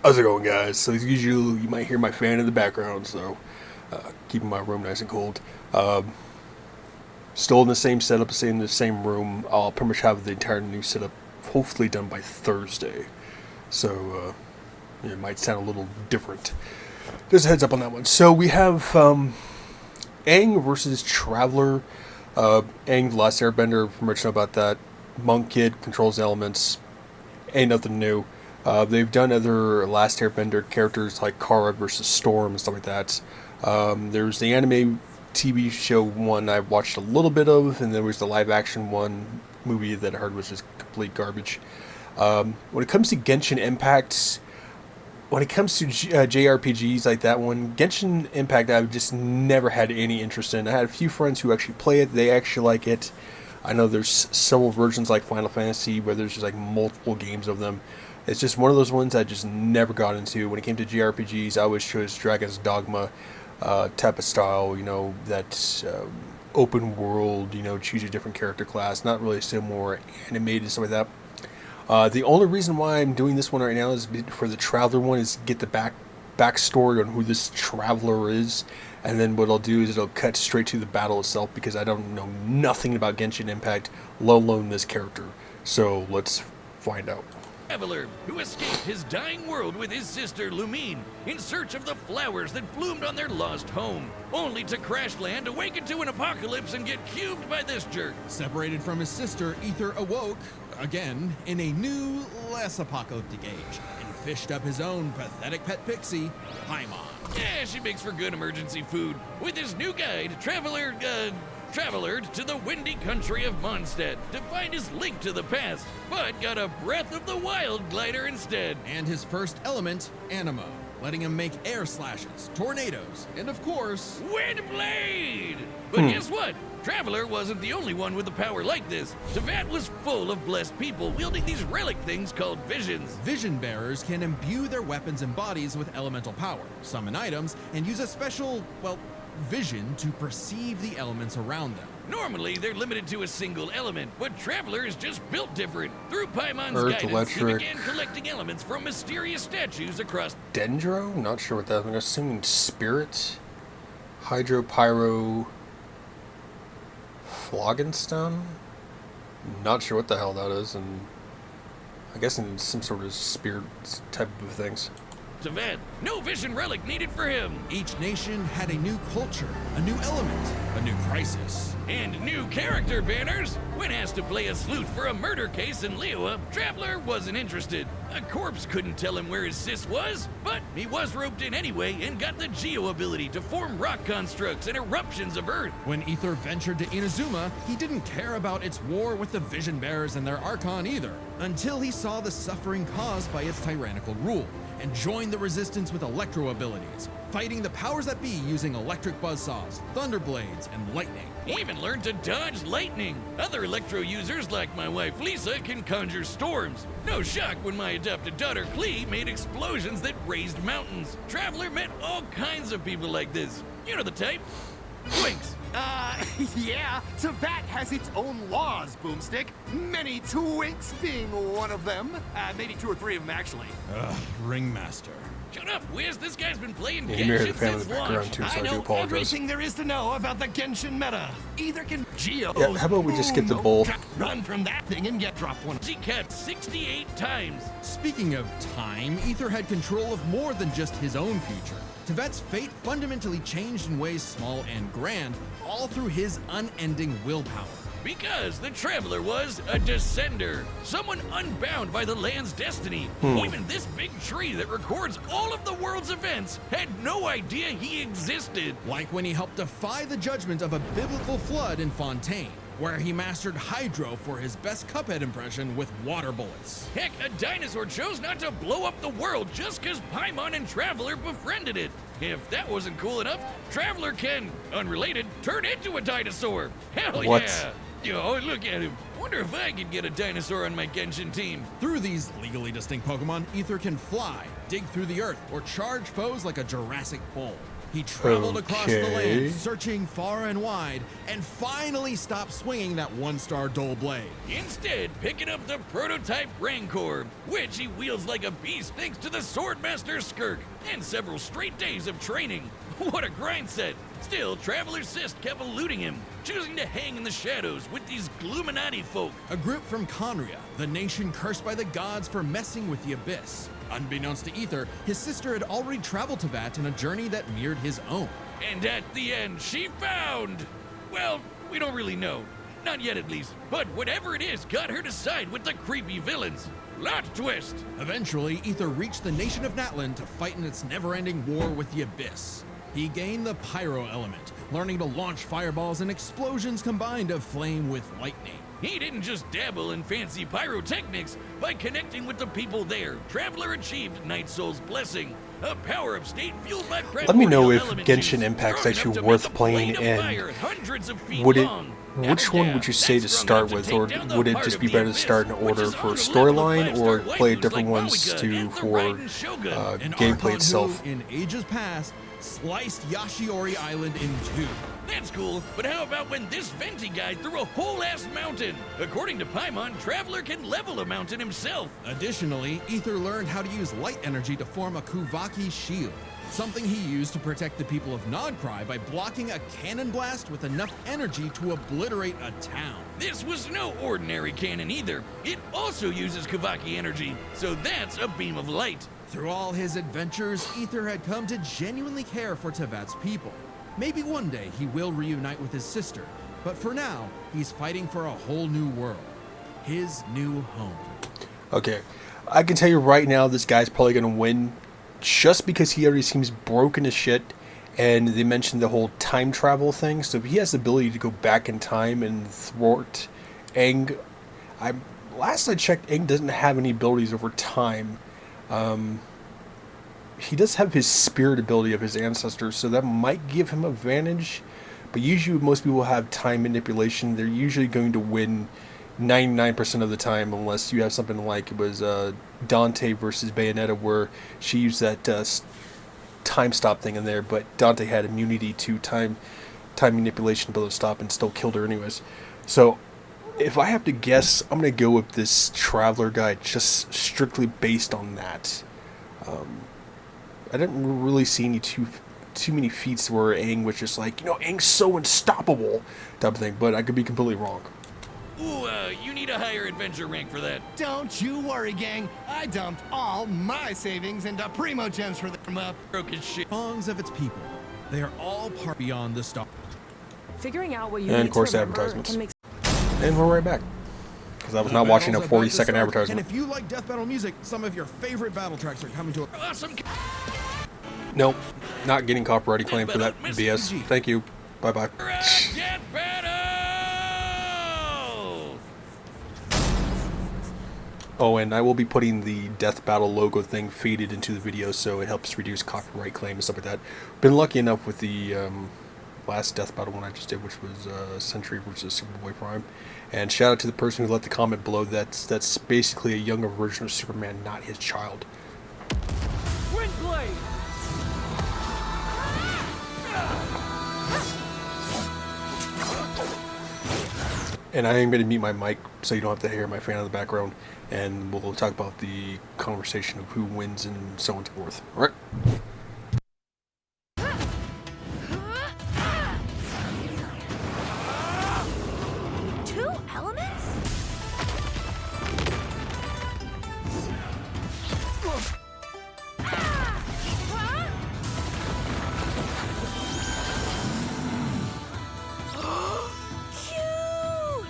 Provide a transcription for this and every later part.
How's it going, guys? So as usual, you might hear my fan in the background, so keeping my room nice and cold. Um, Still in the same setup, staying in the same room. I'll pretty much have the entire new setup hopefully done by Thursday. So it might sound a little different. Just a heads up on that one. So we have Aang versus Traveler. Aang, the last Airbender, pretty much know about that. Monk Kid controls elements. Ain't nothing new. They've done other Last Airbender characters like Kara versus Storm and stuff like that. There's the anime TV show one I watched a little bit of, and there was the live action one movie that I heard was just complete garbage. When it comes to Genshin Impact, when it comes to JRPGs like that one, Genshin Impact I've just never had any interest in. I had a few friends who actually play it, they actually like it. I know there's several versions like Final Fantasy where there's just like multiple games of them. It's just one of those ones I just never got into. When it came to JRPGs, I always chose Dragon's Dogma type of style, that open world, choose a different character class, not really so more animated, stuff like that. The only reason why I'm doing this one right now is for the Traveler one, is get the backstory on who this Traveler is, and then what I'll do is it'll cut straight to the battle itself because I don't know nothing about Genshin Impact, let alone this character. So let's find out. Traveler who escaped his dying world with his sister Lumine in search of the flowers that bloomed on their lost home, only to crash land, awaken to an apocalypse, and get cubed by this jerk. Separated from his sister, Ether awoke, again, in a new, less apocalyptic age, and fished up his own pathetic pet pixie, Paimon. Yeah, she makes for good emergency food. With his new guide, Traveler to the windy country of Mondstadt to find his link to the past, but got a Breath of the Wild glider instead. And his first element, Anemo, letting him make air slashes, tornadoes, and of course, Windblade! But guess what? Traveler wasn't the only one with a power like this. Teyvat was full of blessed people wielding these relic things called visions. vision bearers can imbue their weapons and bodies with elemental power, summon items, and use a special, vision to perceive the elements around them. Normally, they're limited to a single element, but Traveler is just built different. Through Paimon's Earth, guidance, electric. he began collecting elements from mysterious statues across Dendro? Not sure what that is. I'm assuming Spirit, Hydro, Pyro, Phlogiston? Not sure what the hell that is, and I guess in some sort of spirit type of things. Teyvat. No vision relic needed for him. Each nation had a new culture, a new element, a new crisis. And new character banners. When asked to play a sleuth for a murder case in Liyue, Traveler wasn't interested. A corpse couldn't tell him where his sis was, but he was roped in anyway and got the Geo ability to form rock constructs and eruptions of Earth. When Ether ventured to Inazuma, he didn't care about its war with the Vision Bearers and their Archon either, until he saw the suffering caused by its tyrannical rule, and joined the resistance with electro abilities, fighting the powers that be using electric buzzsaws, thunder blades, and lightning. He even learned to dodge lightning. Other electro users, like my wife Lisa, can conjure storms. No shock when my adopted daughter Klee made explosions that raised mountains. Traveler met all kinds of people like this. You know the type. Twinks. Yeah, Teyvat has its own laws, Boomstick. Many twinks being one of them. Maybe two or three of them, actually. Ringmaster. Shut up, Wiz. This guy's been playing Yeah, you may hear the Genshin family in since the background launch. too, so I do know apologize. everything there is to know about the Genshin meta. Either can Geo. Yeah, how about we just skip the bowl? Run from that thing and get dropped one. She cut 68 times. Speaking of time, Ether had control of more than just his own future. Teyvat's fate fundamentally changed in ways small and grand, all through his unending willpower. Because the Traveler was a descender, someone unbound by the land's destiny. Even this big tree that records all of the world's events had no idea he existed. Like when he helped defy the judgment of a biblical flood in Fontaine, where he mastered Hydro for his best Cuphead impression with water bullets. Heck, a dinosaur chose not to blow up the world just because Paimon and Traveler befriended it. If that wasn't cool enough, Traveler can, unrelated, turn into a dinosaur. Hell What? yeah! Yo, look at him. Wonder if I could get a dinosaur on my Genshin team. Through these legally distinct Pokemon, Ether can fly, dig through the earth, or charge foes like a Jurassic bull. He traveled across the Okay. land, searching far and wide, and finally stopped swinging that one-star dull blade. Instead, picking up the prototype Rancor, which he wields like a beast thanks to the Swordmaster Skirk, and several straight days of training. What a grind set! Still, Traveler Sist kept eluding him, choosing to hang in the shadows with these Gluminati folk. A group from Conria, the nation cursed by the gods for messing with the Abyss. Unbeknownst to Ether, his sister had already traveled to Vat in a journey that mirrored his own. And at the end, she found... Well, we don't really know. Not yet, at least. But whatever it is got her to side with the creepy villains. Lot twist! Eventually, Ether reached the nation of Natlan to fight in its never-ending war with the Abyss. He gained the Pyro element, learning to launch fireballs and explosions combined of flame with lightning. He didn't just dabble in fancy pyrotechnics. By connecting with the people there, Traveler achieved Night Soul's Blessing, a power-up state fueled by Let me know primordial if element Genshin juice, Impact's strong actually enough to worth make a playing, plane of and fire hundreds of feet would it? long. Which one would you say to That's start strong with, enough or to take down the would it heart just of be the better to Abyss, start in which order is for on the level of storyline, or five-star play waifus different like ones Mawiga to and the for Raiden Shogun? An gameplay Archon itself? who, in ages past, sliced Yashiori Island in two. That's cool, but how about when this Venti guy threw a whole-ass mountain? According to Paimon, Traveler can level a mountain himself. Additionally, Ether learned how to use light energy to form a Kuvaki shield, something he used to protect the people of Nodcry by blocking a cannon blast with enough energy to obliterate a town. This was no ordinary cannon either. It also uses Kavaki energy, so that's a beam of light. Through all his adventures, Ether had come to genuinely care for Tevat's people. Maybe one day he will reunite with his sister, but for now, he's fighting for a whole new world. His new home. Okay, I can tell you right now, this guy's probably gonna win, just because he already seems broken as shit. And they mentioned the whole time travel thing, so if he has the ability to go back in time and thwart Aang, last I checked, Aang doesn't have any abilities over time. He does have his spirit ability of his ancestors, so that might give him advantage. But usually, most people have time manipulation. They're usually going to win 99% of the time, unless you have something like it was Dante versus Bayonetta, where she used that time stop thing in there, but Dante had immunity to time manipulation to be able to stop and still killed her anyways. So if I have to guess, I'm gonna go with this Traveler guy just strictly based on that. I didn't really see any too many feats where Aang was just like, Aang's so unstoppable type of thing, but I could be completely wrong. Ooh, you need a higher adventure rank for that. Don't you worry, gang. I dumped all my savings into Primo Gems for them up. Broke his shit. Songs of its people. They are all part beyond the star. Figuring out what you And need of course, to remember advertisements. can make And we're right back. Because I was not watching a Battle's about to 40-second start, advertisement. And if you like death battle music, some of your favorite battle tracks are coming to a... Awesome. Nope, not getting copyright claim for that Deathbattle, BS. Mr. G. Thank you. Bye-bye. Deathbattle! Oh, and I will be putting the Death Battle logo thing faded into the video, so it helps reduce copyright claim and stuff like that. Been lucky enough with the last Death Battle one I just did, which was Sentry versus Superboy Prime. And shout out to the person who left the comment below. That's basically a younger version of Superman, not his child. Windblade! And I am going to mute my mic so you don't have to hear my fan in the background. And we'll talk about the conversation of who wins and so on and so forth. Alright? Two elements? Cute!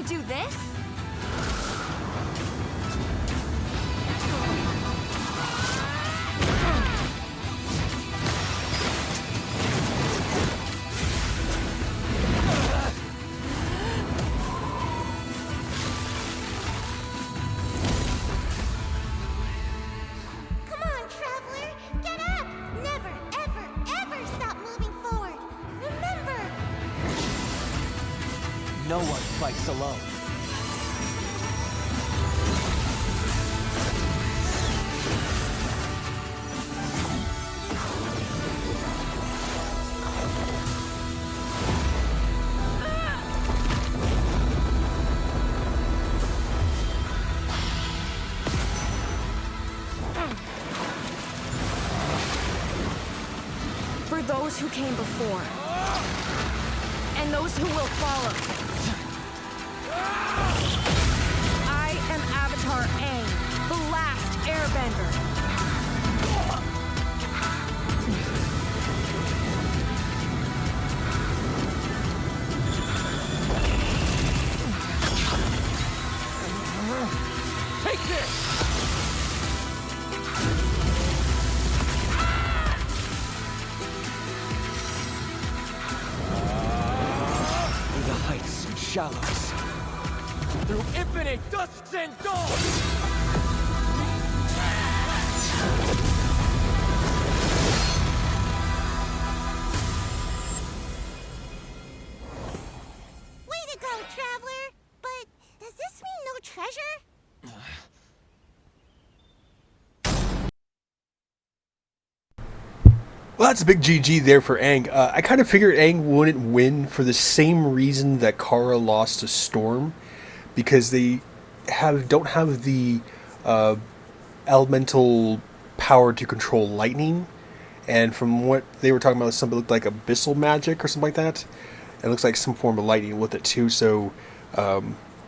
do this? Come on, Traveler! Get up! Never, ever, ever stop moving forward! Remember! No one fights alone. For those who came before, and those who will follow. I am Avatar Aang, the last Airbender. Take this! Through the heights and shallows. Through infinite dusks and dawns! Way to go, Traveler! But does this mean no treasure? Well, that's a big GG there for Aang. I kind of figured Aang wouldn't win for the same reason that Kara lost to Storm, because they don't have the elemental power to control lightning, and from what they were talking about, something looked like abyssal magic or something like that. It looks like some form of lightning with it too. So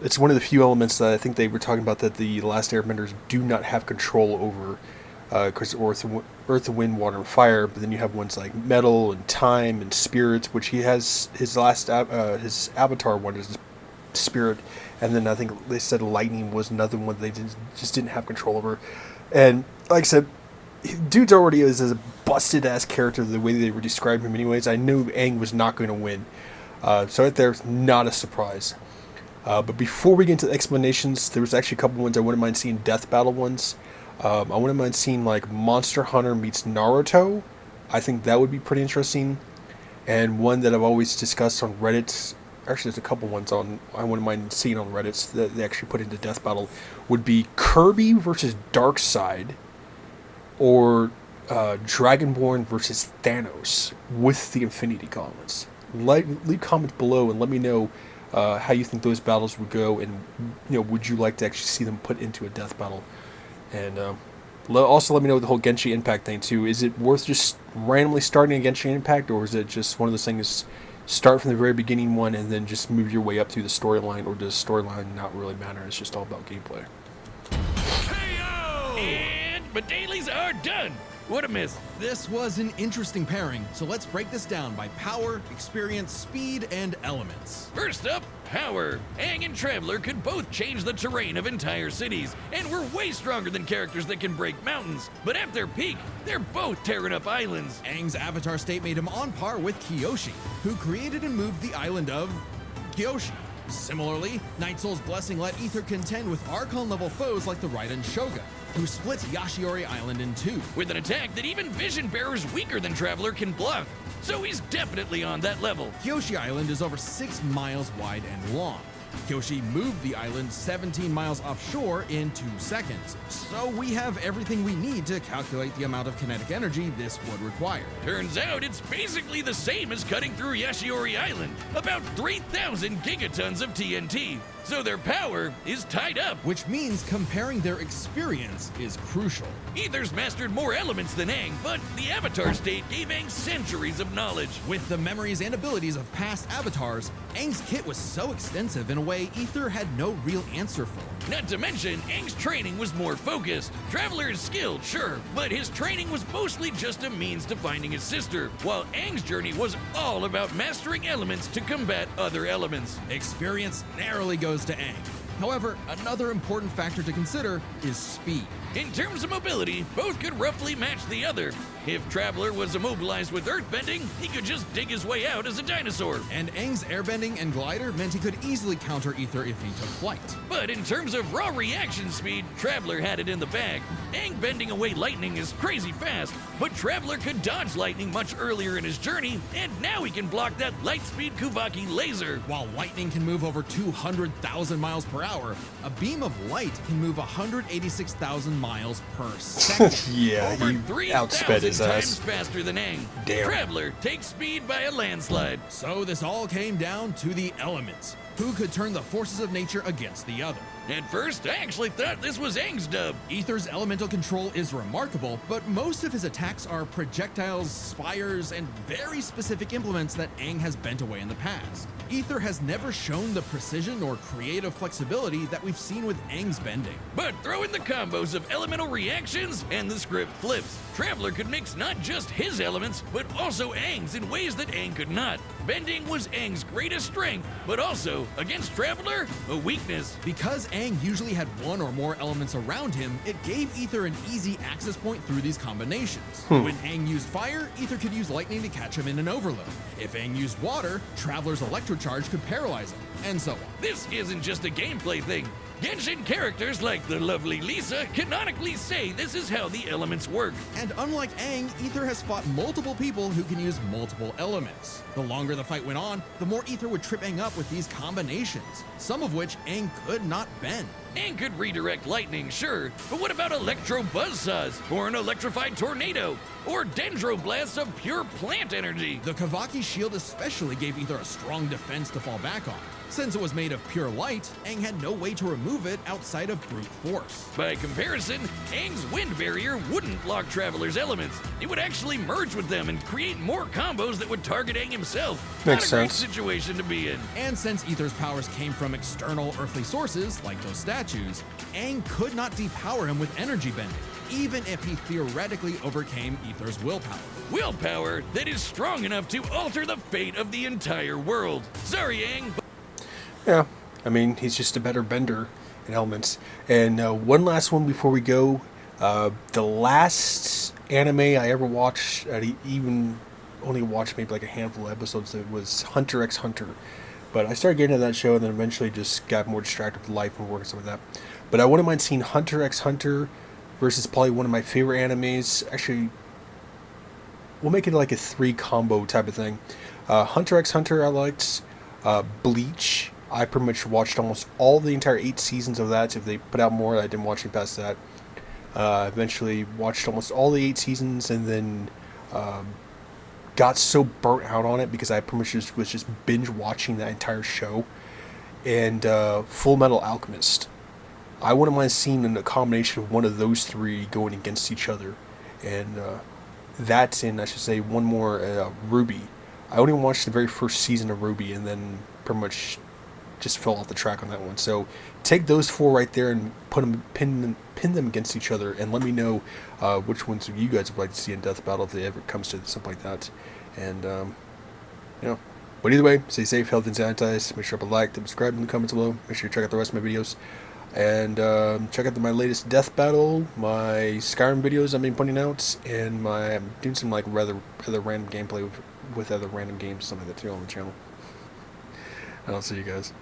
it's one of the few elements that I think they were talking about that the last Airbenders do not have control over. Because earth, wind, water, and fire, but then you have ones like metal and time and spirit, which he has his last his avatar one is spirit, and then I think they said lightning was another one they just didn't have control over. And like I said, dude's already is a busted ass character the way they were describing him. Anyways, I knew Aang was not going to win, so right there's not a surprise. But before we get into the explanations, there was actually a couple ones I wouldn't mind seeing Deathbattle ones. I wouldn't mind seeing like Monster Hunter meets Naruto. I think that would be pretty interesting. And one that I've always discussed on Reddit, actually there's a couple ones I wouldn't mind seeing on Reddit that they actually put into Deathbattle, would be Kirby versus Darkseid, or Dragonborn versus Thanos with the Infinity Gauntlets. Leave comments below and let me know how you think those battles would go, and would you like to actually see them put into a death battle? And also let me know the whole Genshin Impact thing too. Is it worth just randomly starting a Genshin Impact, or is it just one of those things, start from the very beginning one and then just move your way up through the storyline, or does storyline not really matter? It's just all about gameplay. KO! And my dailies are done. What a miss. This was an interesting pairing, so let's break this down by power, experience, speed, and elements. First up, power. Aang and Traveler could both change the terrain of entire cities, and we're way stronger than characters that can break mountains. But at their peak, they're both tearing up islands. Aang's avatar state made him on par with Kyoshi, who created and moved the island of Kyoshi. Similarly, Night Soul's blessing let Ether contend with Archon-level foes like the Raiden Shogun, who split Yashiori Island in two. With an attack that even Vision Bearers weaker than Traveler can bluff. So he's definitely on that level. Kyoshi Island is over 6 miles wide and long. Kyoshi moved the island 17 miles offshore in 2 seconds. So we have everything we need to calculate the amount of kinetic energy this would require. Turns out it's basically the same as cutting through Yashiori Island, about 3,000 gigatons of TNT. So their power is tied up. Which means comparing their experience is crucial. Ether's mastered more elements than Aang, but the Avatar state gave Aang centuries of knowledge. With the memories and abilities of past avatars, Aang's kit was so extensive in a way Aether had no real answer for. Not to mention, Aang's training was more focused. Traveler is skilled, sure, but his training was mostly just a means to finding his sister, while Aang's journey was all about mastering elements to combat other elements. Experience narrowly goes to Aang. However, another important factor to consider is speed. In terms of mobility, both could roughly match the other. If Traveler was immobilized with earthbending, he could just dig his way out as a dinosaur. And Aang's airbending and glider meant he could easily counter Aether if he took flight. But in terms of raw reaction speed, Traveler had it in the bag. Aang bending away lightning is crazy fast, but Traveler could dodge lightning much earlier in his journey, and now he can block that light-speed Kuvaki laser. While lightning can move over 200,000 miles per hour, a beam of light can move 186,000 miles per second. Yeah, Over he 3,000 outsped his times ass. faster than Aang. Damn. Traveler takes speed by a landslide. So this all came down to the elements. Who could turn the forces of nature against the other? At first, I actually thought this was Aang's dub. Aether's elemental control is remarkable, but most of his attacks are projectiles, spires, and very specific implements that Aang has bent away in the past. Aether has never shown the precision or creative flexibility that we've seen with Aang's bending. But throw in the combos of elemental reactions and the script flips. Traveler could mix not just his elements, but also Aang's in ways that Aang could not. Bending was Aang's greatest strength, but also, against Traveler, a weakness. Because Aang usually had one or more elements around him, it gave Aether an easy access point through these combinations. When Aang used fire, Aether could use lightning to catch him in an overload. If Aang used water, Traveler's electrocharge could paralyze him, and so on. This isn't just a gameplay thing. Genshin characters like the lovely Lisa canonically say this is how the elements work. And unlike Aang, Aether has fought multiple people who can use multiple elements. The longer the fight went on, the more Aether would trip Aang up with these combinations, some of which Aang could not bend. Aang could redirect lightning, sure, but what about electro buzzsaws, or an electrified tornado, or dendroblasts of pure plant energy? The Kavaki shield especially gave Aether a strong defense to fall back on. Since it was made of pure light, Aang had no way to remove it outside of brute force. By comparison, Aang's wind barrier wouldn't block Traveler's elements. It would actually merge with them and create more combos that would target Aang himself. Makes Not a great sense. situation to be in. And since Aether's powers came from external earthly sources, like those statues, Aang could not depower him with energy bending, even if he theoretically overcame Aether's willpower. Willpower that is strong enough to alter the fate of the entire world. Sorry, Aang, but Yeah, I mean, he's just a better bender in elements. And one last one before we go. The last anime I ever watched, I even only watched maybe like a handful of episodes, it was Hunter x Hunter. But I started getting into that show and then eventually just got more distracted with life and work and stuff like that. But I wouldn't mind seeing Hunter x Hunter versus probably one of my favorite animes. Actually, we'll make it like a 3 combo type of thing. Hunter x Hunter I liked. Bleach, I pretty much watched almost all the entire 8 seasons of that. If they put out more, I didn't watch any past that. Eventually watched almost all the 8 seasons and then got so burnt out on it because I pretty much was just binge watching that entire show. And Full Metal Alchemist. I wouldn't mind seeing a combination of one of those 3 going against each other. And that's in, I should say, one more, Ruby. I only watched the very first season of Ruby and then pretty much just fell off the track on that one. So take those 4 right there and pin them against each other, and let me know which ones you guys would like to see in Deathbattle if it ever comes to something like that. And but either way, stay safe, healthy, and sanitized. Make sure to like, subscribe in the comments below. Make sure you check out the rest of my videos, and check out my latest Deathbattle, my Skyrim videos I've been putting out, and I'm doing some like rather random gameplay with other random games, something like that too on the channel. I'll see you guys.